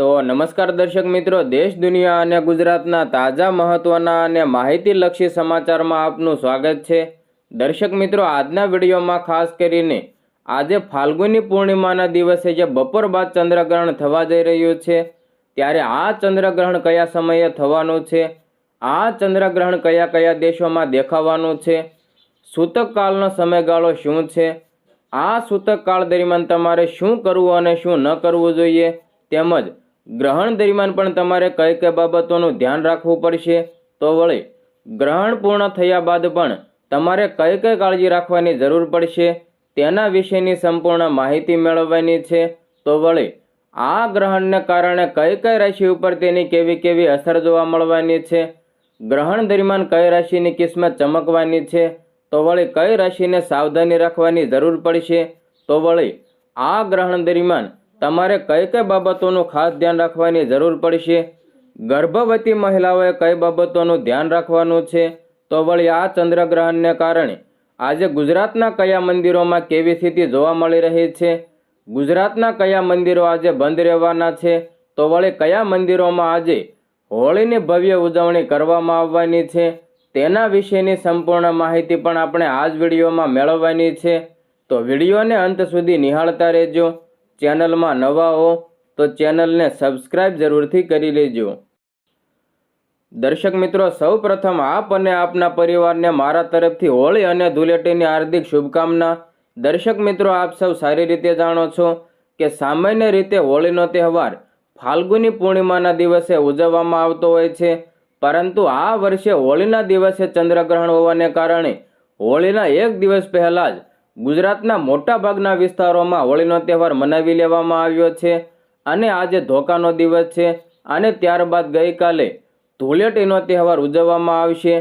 તો નમસ્કાર દર્શક મિત્રો, દેશ દુનિયા અને ગુજરાતના તાજા મહત્વના અને માહિતીલક્ષી સમાચારમાં આપનું સ્વાગત છે। દર્શક મિત્રો, આજના વિડીયોમાં ખાસ કરીને આજે ફાલ્ગુની પૂર્ણિમાના દિવસે જે બપોર બાદ ચંદ્રગ્રહણ થવા જઈ રહ્યું છે, ત્યારે આ ચંદ્રગ્રહણ કયા સમયે થવાનું છે, આ ચંદ્રગ્રહણ કયા કયા દેશોમાં દેખાવાનું છે, સૂતક કાળનો સમયગાળો શું છે, આ સૂતક કાળ દરમિયાન તમારે શું કરવું અને શું ન કરવું જોઈએ, તેમજ ગ્રહણ દરમિયાન પણ તમારે કઈ કઈ બાબતોનું ધ્યાન રાખવું પડશે, તો વળી ગ્રહણ પૂર્ણ થયા બાદ પણ તમારે કઈ કઈ કાળજી રાખવાની જરૂર પડશે તેના વિશેની સંપૂર્ણ માહિતી મેળવવાની છે। તો વળી આ ગ્રહણને કારણે કઈ કઈ રાશિ ઉપર તેની કેવી કેવી અસર જોવા મળવાની છે, ગ્રહણ દરમિયાન કઈ રાશિની કિસ્મત ચમકવાની છે, તો વળી કઈ રાશિને સાવધાની રાખવાની જરૂર પડશે, તો વળી આ ગ્રહણ દરમિયાન તમારે કઈ કઈ બાબતોનું ખાસ ધ્યાન રાખવાની જરૂર પડશે, ગર્ભવતી મહિલાઓએ કઈ બાબતોનું ધ્યાન રાખવાનું છે, તો વળી આ ચંદ્રગ્રહણને કારણે આજે ગુજરાતના કયા મંદિરોમાં કેવી સ્થિતિ જોવા મળી રહી છે, ગુજરાતના કયા મંદિરો આજે બંધ રહેવાના છે, તો વળી કયા મંદિરોમાં આજે હોળીની ભવ્ય ઉજવણી કરવામાં આવવાની છે, તેના વિશેની સંપૂર્ણ માહિતી પણ આપણે આ જ વિડીયોમાં મેળવવાની છે। તો વિડીયોને અંત સુધી નિહાળતા રહેજો। ચેનલમાં નવા હો તો ચેનલને સબસ્ક્રાઇબ જરૂરથી કરી લેજો। દર્શક મિત્રો, સૌ પ્રથમ આપ અને આપના પરિવારને મારા તરફથી હોળી અને ધૂળેટીની હાર્દિક શુભકામના। દર્શક મિત્રો, આપ સૌ સારી રીતે જાણો છો કે સામાન્ય રીતે હોળીનો તહેવાર ફાલ્ગુની પૂર્ણિમાના દિવસે ઉજવવામાં આવતો હોય છે, પરંતુ આ વર્ષે હોળીના દિવસે ચંદ્રગ્રહણ હોવાને કારણે હોળીના એક દિવસ પહેલા જ ગુજરાતના મોટાભાગના વિસ્તારોમાં હોળીનો તહેવાર મનાવી લેવામાં આવ્યો છે અને આજે ધોકાનો દિવસ છે અને ત્યારબાદ ગઈકાલે ધૂળેટીનો તહેવાર ઉજવવામાં આવશે।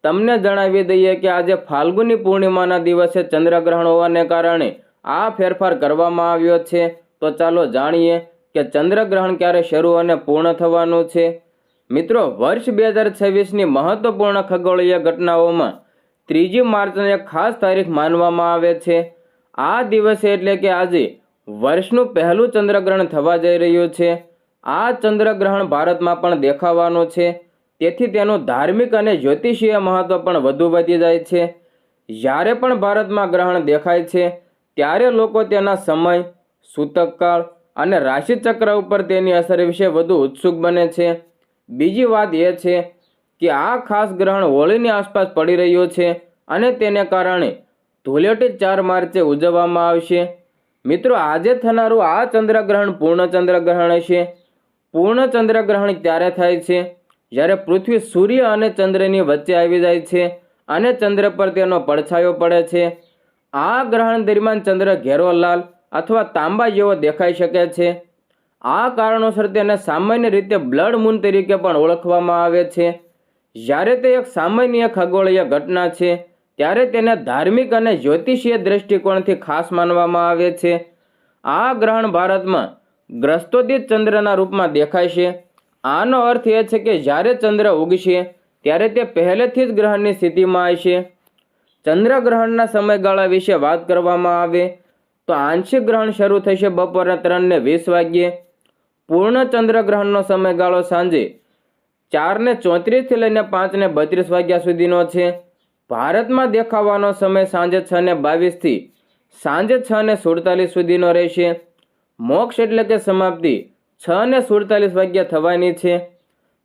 તમને જણાવી દઈએ કે આજે ફાલ્ગુની પૂર્ણિમાના દિવસે ચંદ્રગ્રહણ હોવાને કારણે આ ફેરફાર કરવામાં આવ્યો છે। તો ચાલો જાણીએ કે ચંદ્રગ્રહણ ક્યારે શરૂ અને પૂર્ણ થવાનું છે। મિત્રો, વર્ષ 2026ની મહત્વપૂર્ણ ખગોળીય ઘટનાઓમાં 3 માર્ચને એક ખાસ તારીખ માનવામાં આવે છે। આ દિવસે એટલે કે આજે વર્ષનું પહેલું ચંદ્રગ્રહણ થવા જઈ રહ્યું છે। આ ચંદ્રગ્રહણ ભારતમાં પણ દેખાવાનું છે, તેથી તેનું ધાર્મિક અને જ્યોતિષીય મહત્વ પણ વધુ વધી જાય છે। જ્યારે પણ ભારતમાં ગ્રહણ દેખાય છે ત્યારે લોકો તેના સમય, સૂતકકાળ અને રાશિચક્ર ઉપર તેની અસર વિશે વધુ ઉત્સુક બને છે। બીજી વાત એ છે કે આ ખાસ ગ્રહણ હોળીની આસપાસ પડી રહ્યું છે અને તેને કારણે ધૂળેટી 4 માર્ચે ઉજવવામાં આવશે। મિત્રો, આજે થનારું આ ચંદ્રગ્રહણ પૂર્ણ ચંદ્રગ્રહણ હશે। પૂર્ણ ચંદ્રગ્રહણ ત્યારે થાય છે જ્યારે પૃથ્વી સૂર્ય અને ચંદ્રની વચ્ચે આવી જાય છે અને ચંદ્ર પર તેનો પડછાયો પડે છે। આ ગ્રહણ દરમિયાન ચંદ્ર ઘેરો લાલ અથવા તાંબા જેવો દેખાઈ શકે છે। આ કારણોસર તેને સામાન્ય રીતે બ્લડ મૂન તરીકે પણ ઓળખવામાં આવે છે। જ્યારે તે એક સામાન્ય ખગોળીય ઘટના છે ત્યારે તેને ધાર્મિક અને જ્યોતિષીય દ્રષ્ટિકોણથી ખાસ માનવામાં આવે છે। આ ગ્રહણ ભારતમાં ગ્રસ્તોદિત ચંદ્રના રૂપમાં દેખાશે। આનો અર્થ એ છે કે જ્યારે ચંદ્ર ઉગશે ત્યારે તે પહેલેથી જ ગ્રહણની સ્થિતિમાં હશે। ચંદ્રગ્રહણના સમયગાળા વિશે વાત કરવામાં આવે તો આંશિક ગ્રહણ શરૂ થશે બપોરે 3:20 વાગ્યે। પૂર્ણ ચંદ્રગ્રહણનો સમયગાળો સાંજે 4:34 થી લઈને 5:32 વાગ્યા સુધીનો છે। ભારતમાં દેખાવાનો સમય સાંજે 6:22 થી સાંજે 6:47 સુધીનો રહેશે। મોક્ષ એટલે કે સમાપ્તિ 6:47 વાગ્યા થવાની છે।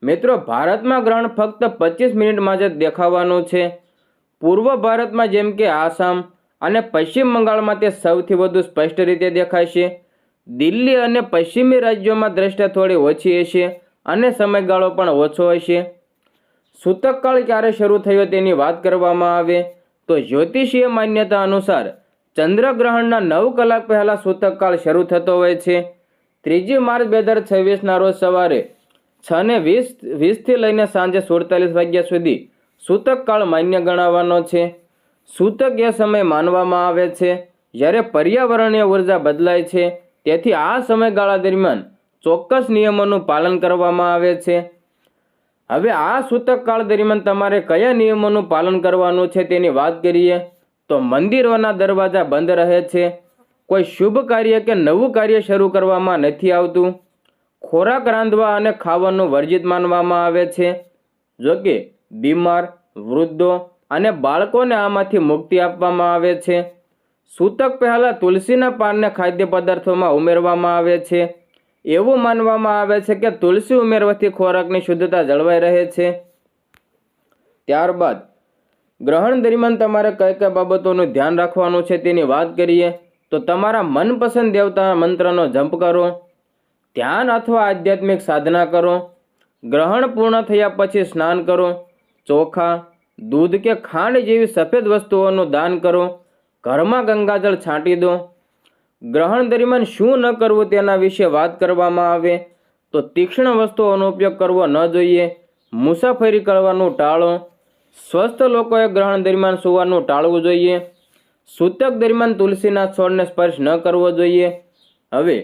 મિત્રો, ભારતમાં ગ્રહણ ફક્ત 25 મિનિટમાં જ દેખાવાનું છે। પૂર્વ ભારતમાં જેમ કે આસામ અને પશ્ચિમ બંગાળમાં તે સૌથી વધુ સ્પષ્ટ રીતે દેખાશે। દિલ્હી અને પશ્ચિમી રાજ્યોમાં દ્રષ્ટિ થોડી ઓછી હશે અને સમયગાળો પણ ઓછો હશે। સૂતકકાળ ક્યારે શરૂ થયો તેની વાત કરવામાં આવે તો જ્યોતિષીય માન્યતા અનુસાર ચંદ્રગ્રહણના 9 કલાક પહેલા સૂતકકાળ શરૂ થતો હોય છે। 3 માર્ચ 2026ના રોજ સવારે 6:20 થી લઈને સાંજે 47 વાગ્યા સુધી સૂતકકાળ માન્ય ગણાવવાનો છે। સૂતક એ સમય માનવામાં આવે છે જ્યારે પર્યાવરણીય ઉર્જા બદલાય છે, તેથી આ સમયગાળા દરમિયાન ચોક્કસ નિયમોનું પાલન કરવામાં આવે છે। હવે આ સૂતકકાળ દરમિયાન તમારે કયા નિયમોનું પાલન કરવાનું છે તેની વાત કરીએ તો મંદિરોના દરવાજા બંધ રહે છે, કોઈ શુભ કાર્ય કે નવું કાર્ય શરૂ કરવામાં નથી આવતું, ખોરાક રાંધવા અને ખાવાનું વર્જિત માનવામાં આવે છે. જોકે બીમાર, વૃદ્ધો અને બાળકોને આમાંથી મુક્તિ આપવામાં આવે છે. સૂતક પહેલાં તુલસીના પાનને ખાદ્ય પદાર્થોમાં ઉમેરવામાં આવે છે. એવું માનવામાં આવે છે કે તુલસી ઉમેરવાથી ખોરાકની શુદ્ધતા જળવાઈ રહે છે. ત્યારબાદ ગ્રહણ દરમિયાન તમારે કઈ કઈ બાબતોનું ધ્યાન રાખવાનું છે તેની વાત કરીએ તો તમારા મનપસંદ દેવતાના મંત્રનો જપ કરો, ધ્યાન અથવા આધ્યાત્મિક સાધના કરો, ગ્રહણ પૂર્ણ થયા પછી સ્નાન કરો, ચોખા, દૂધ કે ખાંડ જેવી સફેદ વસ્તુઓનું દાન કરો, ઘરમાં ગંગાજળ છાંટી દો. ગ્રહણ દરમિયાન શું ન કરવું તેના વિશે વાત કરવામાં આવે તો તીક્ષ્ણ વસ્તુઓનો ઉપયોગ કરવો ન જોઈએ, મુસાફરી કરવાનું ટાળો, સ્વસ્થ લોકોએ ગ્રહણ દરમિયાન સૂવાનું ટાળવું જોઈએ, સૂતક દરમિયાન તુલસીના છોડને સ્પર્શ ન કરવો જોઈએ. હવે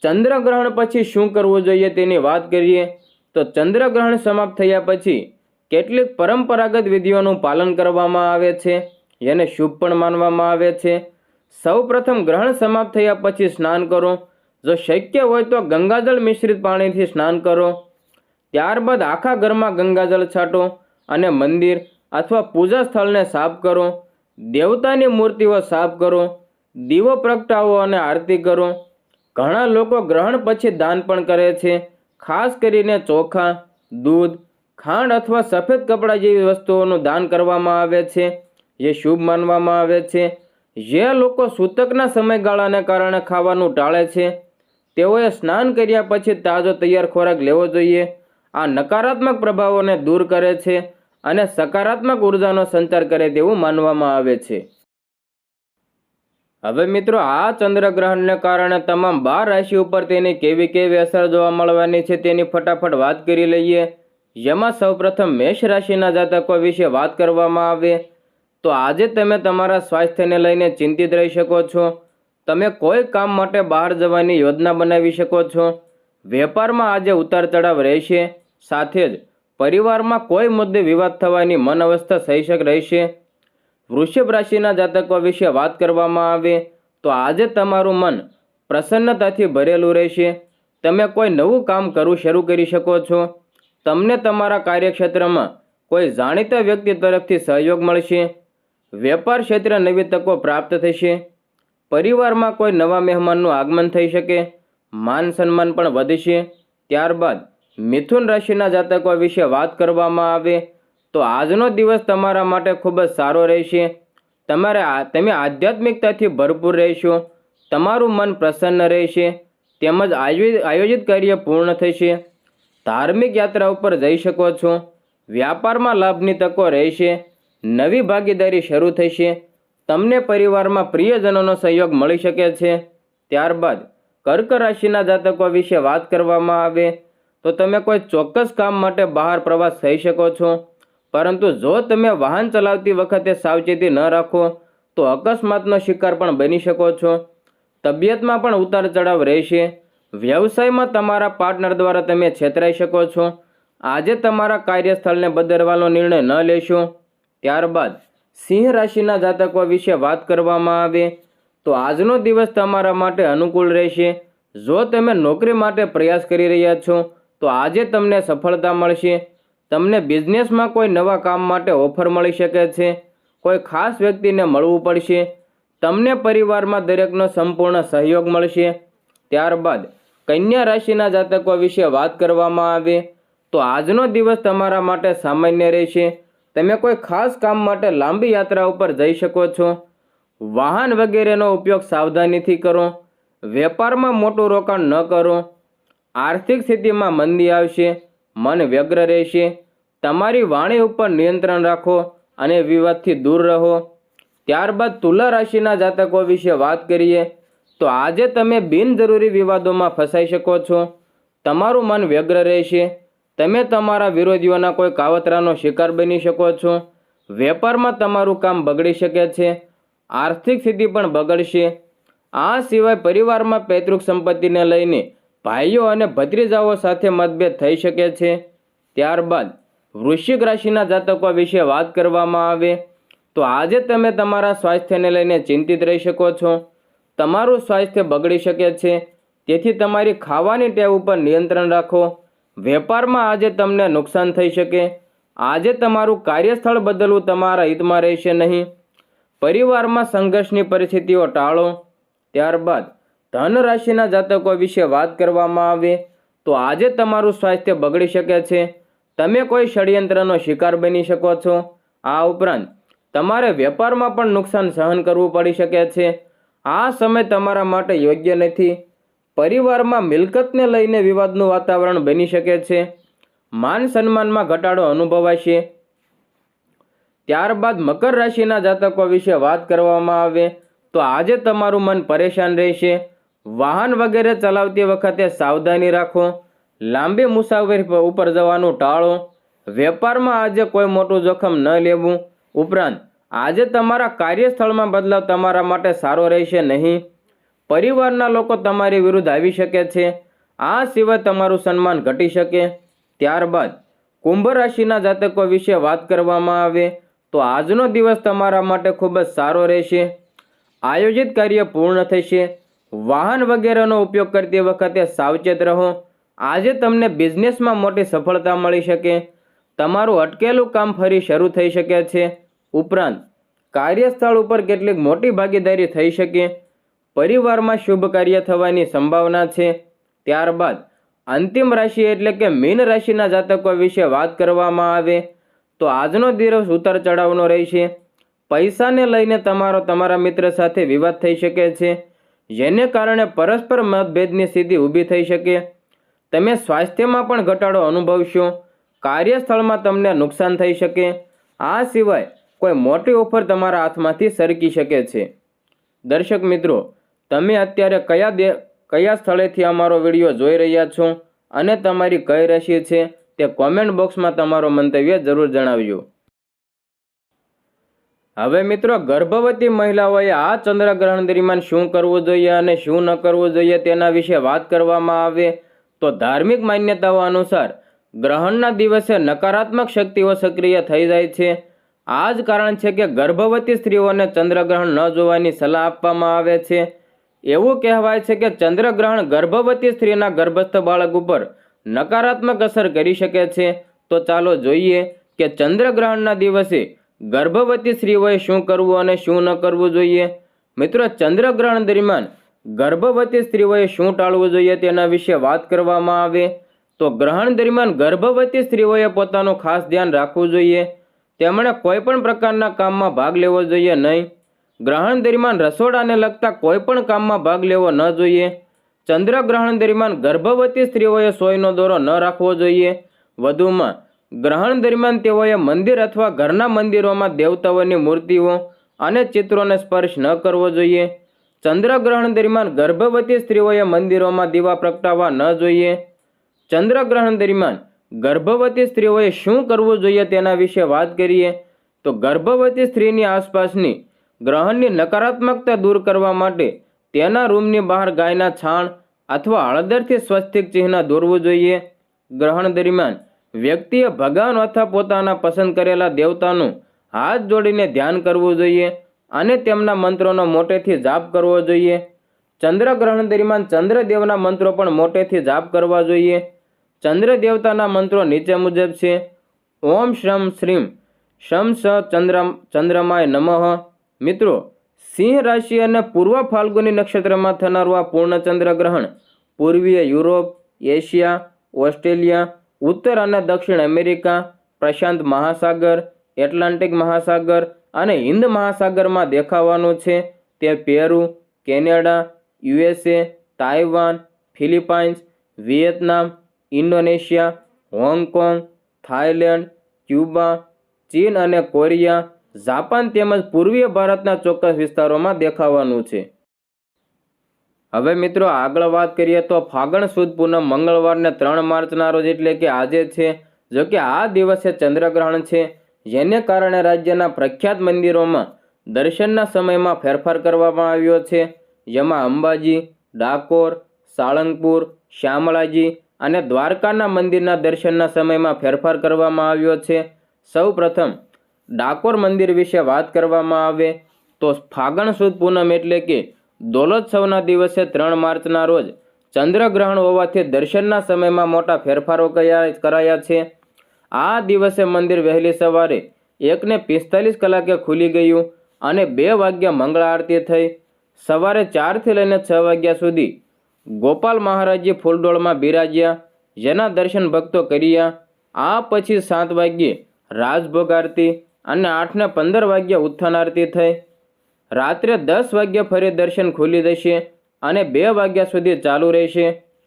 ચંદ્રગ્રહણ પછી શું કરવું જોઈએ તેની વાત કરીએ તો ચંદ્રગ્રહણ સમાપ્ત થયા પછી કેટલીક પરંપરાગત વિધિઓનું પાલન કરવામાં આવે છે, જેને શુભ પણ માનવામાં આવે છે. સૌપ્રથમ ગ્રહણ સમાપ્ત થયા પછી સ્નાન કરો. જો શક્ય હોય તો ગંગાજળ મિશ્રિત પાણીથી સ્નાન કરો. ત્યારબાદ આખા ઘરમાં ગંગાજળ છાંટો અને મંદિર અથવા પૂજા સ્થળને સાફ કરો. દેવતાની મૂર્તિઓ સાફ કરો, દીવો પ્રગટાવો અને આરતી કરો. ઘણા લોકો ગ્રહણ પછી દાન પણ કરે છે, ખાસ કરીને ચોખા, દૂધ, ખાંડ અથવા સફેદ કપડાં જેવી વસ્તુઓનું દાન કરવામાં આવે છે, જે શુભ માનવામાં આવે છે. જે લોકો સૂતકના સમયગાળાને કારણે ખાવાનું ટાળે છે તેઓએ સ્નાન કર્યા પછી તાજો તૈયાર ખોરાક લેવો જોઈએ. આ નકારાત્મક પ્રભાવોને દૂર કરે છે અને સકારાત્મક ઉર્જાનો સંચાર કરે તેવું માનવામાં આવે છે. હવે મિત્રો, આ ચંદ્રગ્રહણને કારણે તમામ 12 રાશિ ઉપર તેની કેવી કેવી અસર જોવા મળવાની છે તેની ફટાફટ વાત કરી લઈએ. જેમાં સૌપ્રથમ મેષ રાશિના જાતકો વિશે વાત કરવામાં આવે તો આજે તમે તમારા સ્વાસ્થ્યને લઈને ચિંતિત રહી શકો છો. તમે કોઈ કામ માટે બહાર જવાની યોજના બનાવી શકો છો. વેપારમાં આજે ઉતાર ચઢાવ રહેશે. સાથે જ પરિવારમાં કોઈ મુદ્દે વિવાદ થવાની મન અવસ્થા સહીશક રહેશે. વૃષભ રાશિના જાતકો વિશે વાત કરવામાં આવે તો આજે તમારું મન પ્રસન્નતાથી ભરેલું રહેશે. તમે કોઈ નવું કામ શરૂ કરી શકો છો. તમને તમારા કાર્યક્ષેત્રમાં કોઈ જાણીતા વ્યક્તિ તરફથી સહયોગ મળશે. વેપાર ક્ષેત્રે નવી તકો પ્રાપ્ત થશે. પરિવારમાં કોઈ નવા મહેમાનનું આગમન થઈ શકે. માન સન્માન પણ વધશે. ત્યારબાદ મિથુન રાશિના જાતકો વિશે વાત કરવામાં આવે તો આજનો દિવસ તમારા માટે ખૂબ જ સારો રહેશે. તમે આધ્યાત્મિકતાથી ભરપૂર રહેશો. તમારું મન પ્રસન્ન રહેશે તેમજ આયોજિત કાર્ય પૂર્ણ થશે. ધાર્મિક યાત્રા ઉપર જઈ શકો છો. વ્યાપારમાં લાભની તકો રહેશે. નવી ભાગીદારી શરૂ થશે. તમને પરિવારમાં પ્રિયજનોનો સહયોગ મળી શકે છે. ત્યારબાદ કર્ક રાશિના જાતકો વિશે વાત કરવામાં આવે તો તમે કોઈ ચોક્કસ કામ માટે બહાર પ્રવાસ થઈ શકો છો. પરંતુ જો તમે વાહન ચલાવતી વખતે સાવચેતી ન રાખો તો અકસ્માતનો શિકાર પણ બની શકો છો. તબિયતમાં પણ ઉતાર ચઢાવ રહેશે. વ્યવસાયમાં તમારા પાર્ટનર દ્વારા તમે છેતરાઈ શકો છો. આજે તમારા કાર્યસ્થળને બદલવાનો નિર્ણય ન લેશો. ત્યારબાદ સિંહ રાશિના જાતકો વિશે વાત કરવામાં આવે તો આજનો દિવસ તમારા માટે અનુકૂળ રહેશે. જો તમે નોકરી માટે પ્રયાસ કરી રહ્યા છો તો આજે તમને સફળતા મળશે. તમને બિઝનેસમાં કોઈ નવા કામ માટે ઓફર મળી શકે છે. કોઈ ખાસ વ્યક્તિને મળવું પડશે. તમને પરિવારમાં દરેકનો સંપૂર્ણ સહયોગ મળશે. ત્યારબાદ કન્યા રાશિના જાતકો વિશે વાત કરવામાં આવે તો આજનો દિવસ તમારા માટે સામાન્ય રહેશે. તમે કોઈ ખાસ કામ માટે લાંબી યાત્રા ઉપર જઈ શકો છો. વાહન વગેરેનો ઉપયોગ સાવધાનીથી કરો. વેપારમાં મોટું રોકાણ ન કરો. આર્થિક સ્થિતિમાં મંદી આવશે. મન વ્યગ્ર રહેશે. તમારી વાણી ઉપર નિયંત્રણ રાખો અને વિવાદથી દૂર રહો. ત્યારબાદ તુલા રાશિના જાતકો વિશે વાત કરીએ તો આજે તમે બિનજરૂરી વિવાદોમાં ફસાઈ શકો છો. તમારું મન વ્યગ્ર રહેશે. તમે તમારા વિરોધીઓના કોઈ કાવતરાનો શિકાર બની શકો છો. વેપારમાં તમારું કામ બગડી શકે છે. આર્થિક સ્થિતિ પણ બગડશે. આ સિવાય પરિવારમાં પૈતૃક સંપત્તિને લઈને ભાઈઓ અને ભત્રીજાઓ સાથે મતભેદ થઈ શકે છે. ત્યારબાદ વૃશ્ચિક રાશિના જાતકો વિશે વાત કરવામાં આવે તો આજે તમે તમારા સ્વાસ્થ્યને લઈને ચિંતિત રહી શકો છો. તમારું સ્વાસ્થ્ય બગડી શકે છે. તેથી તમારી ખાવાની ટેવ ઉપર નિયંત્રણ રાખો. વેપારમાં આજે તમને નુકસાન થઈ શકે. આજે તમારું કાર્યસ્થળ બદલવું તમારા હિતમાં રહેશે નહીં. પરિવારમાં સંઘર્ષની પરિસ્થિતિઓ ટાળો. ત્યારબાદ ધન રાશિના જાતકો વિશે વાત કરવામાં આવે તો આજે તમારું સ્વાસ્થ્ય બગડી શકે છે. તમે કોઈ ષડયંત્રનો શિકાર બની શકો છો. આ ઉપરાંત તમારે વેપારમાં પણ નુકસાન સહન કરવું પડી શકે છે. આ સમય તમારા માટે યોગ્ય નથી. પરિવારમાં મિલકતને લઈને વિવાદનું વાતાવરણ બની શકે છે. માન સન્માનમાં ઘટાડો અનુભવાશે. ત્યારબાદ મકર રાશિના જાતકો વિશે વાત કરવામાં આવે તો આજે તમારું મન પરેશાન રહેશે. વાહન વગેરે ચલાવતી વખતે સાવધાની રાખો. લાંબી મુસાફરી ઉપર જવાનું ટાળો. વેપારમાં આજે કોઈ મોટું જોખમ ન લેવું. ઉપરાંત આજે તમારા કાર્યસ્થળમાં બદલાવ તમારા માટે સારો રહેશે નહીં. પરિવારના લોકો તમારી વિરુદ્ધ આવી શકે છે. આ સિવાય તમારું સન્માન ઘટી શકે. ત્યારબાદ કુંભ રાશિના જાતકો વિશે વાત કરવામાં આવે તો આજનો દિવસ તમારા માટે ખૂબ જ સારો રહેશે. આયોજિત કાર્ય પૂર્ણ થશે. વાહન વગેરેનો ઉપયોગ કરતી વખતે સાવચેત રહો. આજે તમને બિઝનેસમાં મોટી સફળતા મળી શકે. તમારું અટકેલું કામ ફરી શરૂ થઈ શકે છે. ઉપરાંત કાર્યસ્થળ ઉપર કેટલીક મોટી ભાગીદારી થઈ શકે. પરિવારમાં શુભ કાર્ય થવાની સંભાવના છે. ત્યારબાદ અંતિમ રાશિ એટલે કે મીન રાશિના જાતકો વિશે વાત કરવામાં આવે તો આજનો દિવસ ઉતાર ચઢાવનો રહેશે. પૈસાને લઈને તમારા મિત્ર સાથે વિવાદ થઈ શકે છે, જેને કારણે પરસ્પર મતભેદની સ્થિતિ ઊભી થઈ શકે. તમે સ્વાસ્થ્યમાં પણ ઘટાડો અનુભવશો. કાર્યસ્થળમાં તમને નુકસાન થઈ શકે. આ સિવાય કોઈ મોટી ઓફર તમારા હાથમાંથી સરકી શકે છે. દર્શક મિત્રો, તમે અત્યારે કયા સ્થળેથી અમારો વિડીયો જોઈ રહ્યા છો અને તમારી કઈ રાશિ છે તે કોમેન્ટ બોક્સમાં તમારો મંતવ્ય જરૂર જણાવજો. હવે મિત્રો, ગર્ભવતી મહિલાઓએ આ ચંદ્રગ્રહણ દરમિયાન શું કરવું જોઈએ અને શું ન કરવું જોઈએ તેના વિશે વાત કરવામાં આવે તો ધાર્મિક માન્યતાઓ અનુસાર ગ્રહણના દિવસે નકારાત્મક શક્તિઓ સક્રિય થઈ જાય છે. આ જ કારણ છે કે ગર્ભવતી સ્ત્રીઓને ચંદ્રગ્રહણ ન જોવાની સલાહ આપવામાં આવે છે. એવું કહેવાય છે કે ચંદ્રગ્રહણ ગર્ભવતી સ્ત્રીના ગર્ભસ્થ બાળક ઉપર નકારાત્મક અસર કરી શકે છે. તો ચાલો જોઈએ કે ચંદ્રગ્રહણના દિવસે ગર્ભવતી સ્ત્રીઓએ શું કરવું અને શું ન કરવું જોઈએ. મિત્રો, ચંદ્રગ્રહણ દરમિયાન ગર્ભવતી સ્ત્રીઓએ શું ટાળવું જોઈએ તેના વિશે વાત કરવામાં આવે તો ગ્રહણ દરમિયાન ગર્ભવતી સ્ત્રીઓએ પોતાનું ખાસ ધ્યાન રાખવું જોઈએ. તેમણે કોઈ પણ પ્રકારના કામમાં ભાગ લેવો જોઈએ નહીં. ગ્રહણ દરમિયાન રસોડાને લગતા કોઈ પણ કામમાં ભાગ લેવો ન જોઈએ. ચંદ્રગ્રહણ દરમિયાન ગર્ભવતી સ્ત્રીઓએ સોયનો દોરો ન રાખવો જોઈએ. વધુમાં ગ્રહણ દરમિયાન તેઓએ મંદિર અથવા ઘરના મંદિરોમાં દેવતાઓની મૂર્તિઓ અને ચિત્રોને સ્પર્શ ન કરવો જોઈએ. ચંદ્રગ્રહણ દરમિયાન ગર્ભવતી સ્ત્રીઓએ મંદિરોમાં દીવા પ્રગટાવવા ન જોઈએ. ચંદ્રગ્રહણ દરમિયાન ગર્ભવતી સ્ત્રીઓએ શું કરવું જોઈએ તેના વિશે વાત કરીએ તો ગર્ભવતી સ્ત્રીની આસપાસની ગ્રહણની નકારાત્મકતા દૂર કરવા માટે તેના રૂમની બહાર ગાયના છાણ અથવા હળદરથી સ્વસ્તિક ચિહ્ન દોરવું જોઈએ. ગ્રહણ દરમિયાન વ્યક્તિએ ભગવાન અથવા પોતાના પસંદ કરેલા દેવતાનું હાથ જોડીને ધ્યાન કરવું જોઈએ અને તેમના મંત્રોનો મોટેથી જાપ કરવો જોઈએ. ચંદ્રગ્રહણ દરમિયાન ચંદ્રદેવના મંત્રો પણ મોટેથી જાપ કરવા જોઈએ. ચંદ્ર દેવતાના મંત્રો નીચે મુજબ છે: ઓમ શ્રમ શ્રીમ શમ સ ચંદ્રમાય નમઃ. મિત્રો, સિંહ રાશિ અને પૂર્વ ફાલ્ગુની નક્ષત્રમાં થનારું આ પૂર્ણ ચંદ્રગ્રહણ પૂર્વીય યુરોપ, એશિયા, ઓસ્ટ્રેલિયા, ઉત્તર અને દક્ષિણ અમેરિકા, પ્રશાંત મહાસાગર, એટલાન્ટિક મહાસાગર અને હિન્દ મહાસાગરમાં દેખાવાનું છે. તે Peru, Canada, USA, Taiwan, Philippines, Vietnam, Indonesia, Hong Kong, Thailand, Cuba, ચીન અને કોરિયા, જાપાન તેમજ પૂર્વીય ભારતના ચોક્કસ વિસ્તારોમાં દેખાવાનું છે. હવે મિત્રો, આગળ વાત કરીએ તો ફાગણ સુદ પૂનમ મંગળવારને 3 માર્ચના રોજ એટલે કે આજે છે. જો કે આ દિવસે ચંદ્રગ્રહણ છે, જેને કારણે રાજ્યના પ્રખ્યાત મંદિરોમાં દર્શનના સમયમાં ફેરફાર કરવામાં આવ્યો છે. જેમાં અંબાજી, ડાકોર, સાળંગપુર, શામળાજી અને દ્વારકાના મંદિરના દર્શનના સમયમાં ફેરફાર કરવામાં આવ્યો છે. સૌ પ્રથમ ડાકોર મંદિર વિશે વાત કરવામાં આવે તો ફાગણ સુદ પૂનમ એટલે કે દોલોત્સવના દિવસે 3 માર્ચના રોજ ચંદ્રગ્રહણ હોવાથી દર્શનના સમયમાં મોટા ફેરફારો કરાયા છે. આ દિવસે મંદિર વહેલી સવારે 1:45 કલાકે ખુલી ગયું અને 2 વાગ્યા મંગળા આરતી થઈ. સવારે 4 થી લઈને 6 વાગ્યા સુધી ગોપાલ મહારાજજી ફૂલડોળમાં બિરાજ્યા, જેના દર્શન ભક્તો કર્યા. આ પછી 7 વાગ્યે રાજભોગ આરતી અને 8:15 વાગ્યે ઉત્થાન આરતી થઈ. રાત્રે 10 વાગ્યે ફરી દર્શન ખુલી જશે અને 2 વાગ્યા સુધી ચાલુ રહેશે.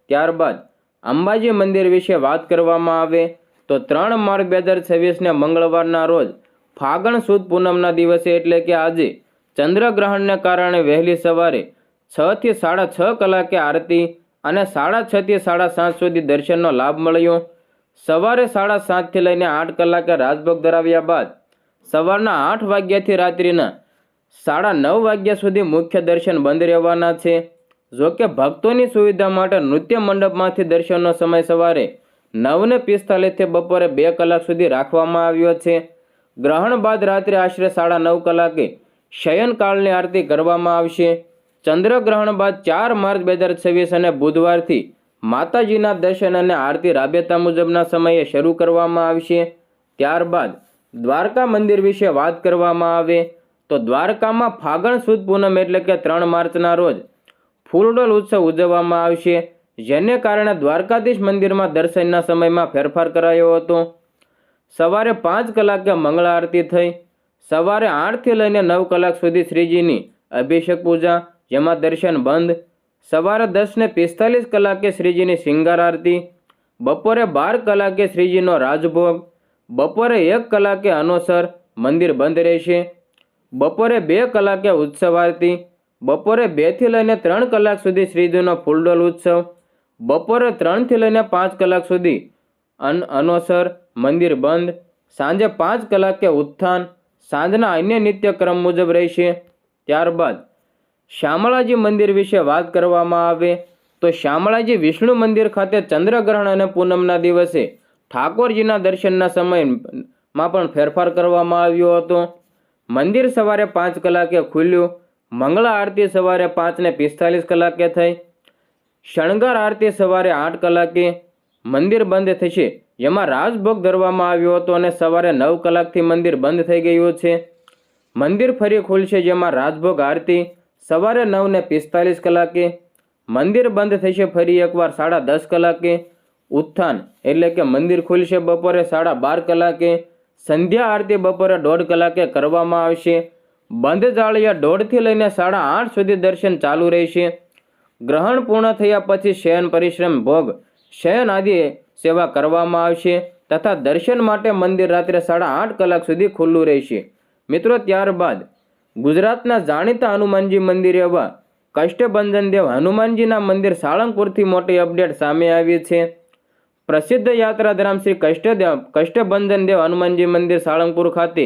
ત્યારબાદ અંબાજી મંદિર વિશે વાત કરવામાં આવે તો 3 માર્ચ 2026ને મંગળવારના રોજ ફાગણ સુદ પૂનમના દિવસે એટલે કે આજે ચંદ્રગ્રહણને કારણે વહેલી સવારે 6 થી 6:30 કલાકે આરતી અને 6:30 થી 7:30 સુધી દર્શનનો લાભ મળ્યો. સવારે 7:30 થી લઈને 8 કલાકે રાજભોગ ધરાવ્યા બાદ સવારના 8 વાગ્યાથી રાત્રિના 9:30 વાગ્યા સુધી મુખ્ય દર્શન બંધ રહેવાના છે. જોકે ભક્તોની સુવિધા માટે નૃત્ય મંડપમાંથી દર્શનનો સમય સવારે 9:45 થી બપોરે 2 કલાક સુધી રાખવામાં આવ્યો છે. ગ્રહણ બાદ રાત્રે આશરે 9:30 કલાકે શયનકાળની આરતી કરવામાં આવશે. ચંદ્રગ્રહણ બાદ 4 માર્ચ 2026 અને બુધવારથી માતાજીના દર્શન અને આરતી રાબેતા મુજબના સમયે શરૂ કરવામાં આવશે. ત્યારબાદ દ્વારકા મંદિર વિશે વાત કરવામાં આવે તો દ્વારકામાં ફાગણ સુદ પૂનમ એટલે કે 3 માર્ચના રોજ ફૂલડોલ ઉત્સવ ઉજવવામાં આવશે, જેને કારણે દ્વારકાધીશ મંદિરમાં દર્શનના સમયમાં ફેરફાર કરાયો હતો. સવારે 5 કલાકે મંગળા આરતી થઈ. સવારે 8 થી લઈને 9 કલાક સુધી શ્રીજીની અભિષેક પૂજા, જેમાં દર્શન બંધ. સવારે 10:45 કલાકે શ્રીજીની શિંગાર આરતી. બપોરે 12 કલાકે શ્રીજીનો રાજભોગ. બપોરે 1 કલાકે અનોસર, મંદિર બંધ રહેશે. બપોરે 2 કલાકે ઉત્સવ આરતી. બપોરે 2 થી લઈને 3 કલાક સુધી શ્રીજીનો ફૂલડોલ ઉત્સવ. બપોરે 3 થી લઈને 5 કલાક સુધી અનોસર, મંદિર બંધ. સાંજે 5 કલાકે ઉત્થાન. સાંજના અન્ય નિત્યક્રમ મુજબ રહેશે. ત્યારબાદ શામળાજી મંદિર વિશે વાત કરવામાં આવે તો શામળાજી વિષ્ણુ મંદિર ખાતે ચંદ્રગ્રહણ અને પૂનમના દિવસે ઠાકોરજીના દર્શનના સમયમાં પણ ફેરફાર કરવામાં આવ્યો હતો. મંદિર સવારે 5 કલાકે ખુલ્યું. મંગળા આરતી સવારે 5:45 કલાકે થઈ. શણગાર આરતી સવારે 8 કલાકે. મંદિર બંધ થશે, જેમાં રાજભોગ ધરવામાં આવ્યો હતો અને સવારે 9 કલાકથી મંદિર બંધ થઈ ગયું છે. મંદિર ફરી ખુલશે, જેમાં રાજભોગ આરતી સવારે 9:45 કલાકે. મંદિર બંધ થશે ફરી એકવાર 10:30 કલાકે. ઉત્થાન એટલે કે મંદિર ખુલશે બપોરે 12:30 કલાકે. સંધ્યા આરતી બપોરે 1:30 કલાકે કરવામાં આવશે. બંધ જાળિયા 1:30 થી લઈને 8:30 સુધી દર્શન ચાલુ રહેશે. ગ્રહણ પૂર્ણ થયા પછી શયન પરિશ્રમ ભોગ શયન આદિ સેવા કરવામાં આવશે તથા દર્શન માટે મંદિર રાત્રે 8:30 કલાક સુધી ખુલ્લું રહેશે. મિત્રો, ત્યારબાદ ગુજરાતના જાણીતા હનુમાનજી મંદિર એવા કષ્ટભંજન દેવ હનુમાનજીના મંદિર સાળંગપુરથી મોટી અપડેટ સામે આવી છે. પ્રસિદ્ધ યાત્રાધામ શ્રી કષ્ટભંજન દેવ હનુમાનજી મંદિર સાળંગપુર ખાતે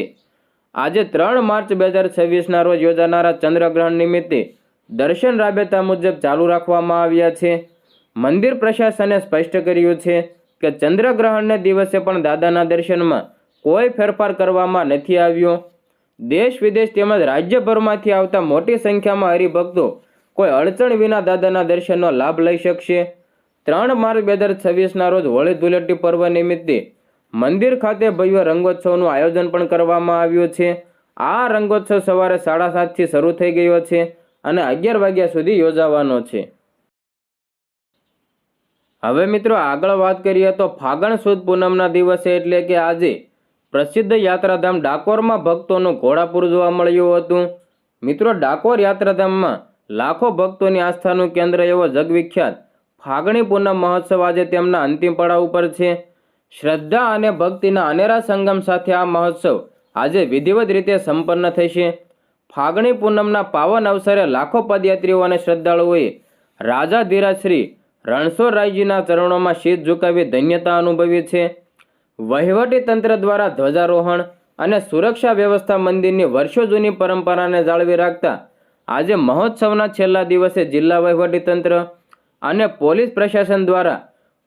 આજે 3 માર્ચ 2026ના રોજ યોજાનારા ચંદ્રગ્રહણ નિમિત્તે દર્શન રાબેતા મુજબ ચાલુ રાખવામાં આવ્યા છે. મંદિર પ્રશાસને સ્પષ્ટ કર્યું છે કે ચંદ્રગ્રહણને દિવસે પણ દાદાના દર્શનમાં કોઈ ફેરફાર કરવામાં નથી આવ્યો. દેશ વિદેશ તેમજ રાજ્યભરમાંથી આવતા મોટી સંખ્યામાં હરિભક્તો કોઈ અડચણ વિના દાદાના દર્શનનો લાભ લઈ શકશે. 3 માર્ચ 2026ના રોજ હોળી ધૂળેટી પર્વ નિમિત્તે મંદિર ખાતે ભવ્ય રંગોત્સવનું આયોજન પણ કરવામાં આવ્યું છે. આ રંગોત્સવ સવારે 7:30થી શરૂ થઈ ગયો છે અને 11 વાગ્યા સુધી યોજાવાનો છે. હવે મિત્રો આગળ વાત કરીએ તો ફાગણ સુદ પૂનમના દિવસે એટલે કે આજે પ્રસિદ્ધ યાત્રાધામ ડાકોરમાં ભક્તોનું ઘોડાપૂર જોવા મળ્યું હતું. મિત્રો, ડાકોર યાત્રાધામમાં લાખો ભક્તોની આસ્થાનું કેન્દ્ર એવો જગવિખ્યાત ફાગણી પૂનમ મહોત્સવ આજે તેમના અંતિમ પડાવ ઉપર છે. શ્રદ્ધા અને ભક્તિના અનેરા સંગમ સાથે આ મહોત્સવ આજે વિધિવત રીતે સંપન્ન થશે. ફાગણી પૂનમના પાવન અવસરે લાખો પદયાત્રીઓ અને શ્રદ્ધાળુઓએ રાજાધીરાજ શ્રી રણછોડરાયજીના ચરણોમાં શીશ ઝુકાવી ધન્યતા અનુભવી છે. વહીવટી તંત્ર દ્વારા ધ્વજારોહણ અને સુરક્ષા વ્યવસ્થા મંદિરની વર્ષો જૂની પરંપરાને જાળવી રાખતા આજે મહોત્સવના છેલ્લા દિવસે જિલ્લા વહીવટી તંત્ર અને પોલીસ પ્રશાસન દ્વારા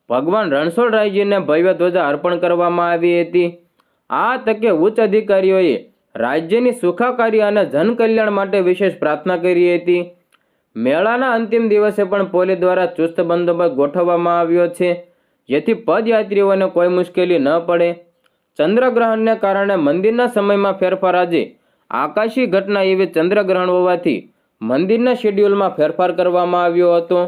ભગવાન રણછોડરાયજીને ભવ્ય ધ્વજા અર્પણ કરવામાં આવી હતી. આ તકે ઉચ્ચ અધિકારીઓએ રાજ્યની સુખાકારી અને જનકલ્યાણ માટે વિશેષ પ્રાર્થના કરી હતી. મેળાના અંતિમ દિવસે પણ પોલીસ દ્વારા ચુસ્ત બંદોબસ્ત ગોઠવવામાં આવ્યો છે, જેથી પદયાત્રીઓને કોઈ મુશ્કેલી ન પડે. ચંદ્રગ્રહણને કારણે મંદિરના સમયમાં ફેરફાર. આજે આકાશી ઘટના એવી ચંદ્રગ્રહણ હોવાથી મંદિરના શેડ્યુલમાં ફેરફાર કરવામાં આવ્યો હતો.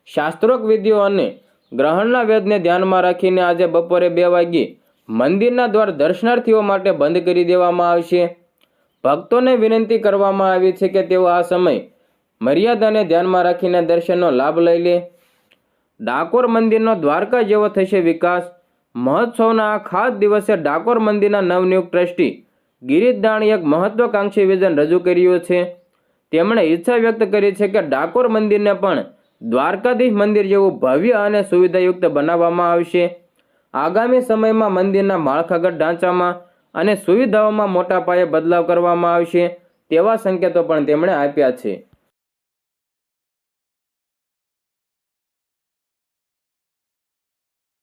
શાસ્ત્રોક્ત વિધિઓ અને ગ્રહણના વેદને ધ્યાનમાં રાખીને આજે બપોરે 2 વાગ્યે મંદિરના દ્વાર દર્શનાર્થીઓ માટે બંધ કરી દેવામાં આવશે. ભક્તોને વિનંતી કરવામાં આવી છે કે તેઓ આ સમય મર્યાદાને ધ્યાનમાં રાખીને દર્શનનો લાભ લઈ લે. ડાકોર મંદિરનો દ્વારકા જેવો થશે વિકાસ. મહોત્સવના આ ખાસ દિવસે ડાકોર મંદિરના નવનિયુક્ત ટ્રસ્ટી ગિરીશ દાણીએ એક મહત્વાકાંક્ષી વિઝન રજૂ કર્યું છે. તેમણે ઈચ્છા વ્યક્ત કરી છે કે ડાકોર મંદિરને પણ દ્વારકાધીશ મંદિર જેવું ભવ્ય અને સુવિધાયુક્ત બનાવવામાં આવશે. આગામી સમયમાં મંદિરના માળખાગત ઢાંચામાં અને સુવિધાઓમાં મોટા પાયે બદલાવ કરવામાં આવશે તેવા સંકેતો પણ તેમણે આપ્યા છે.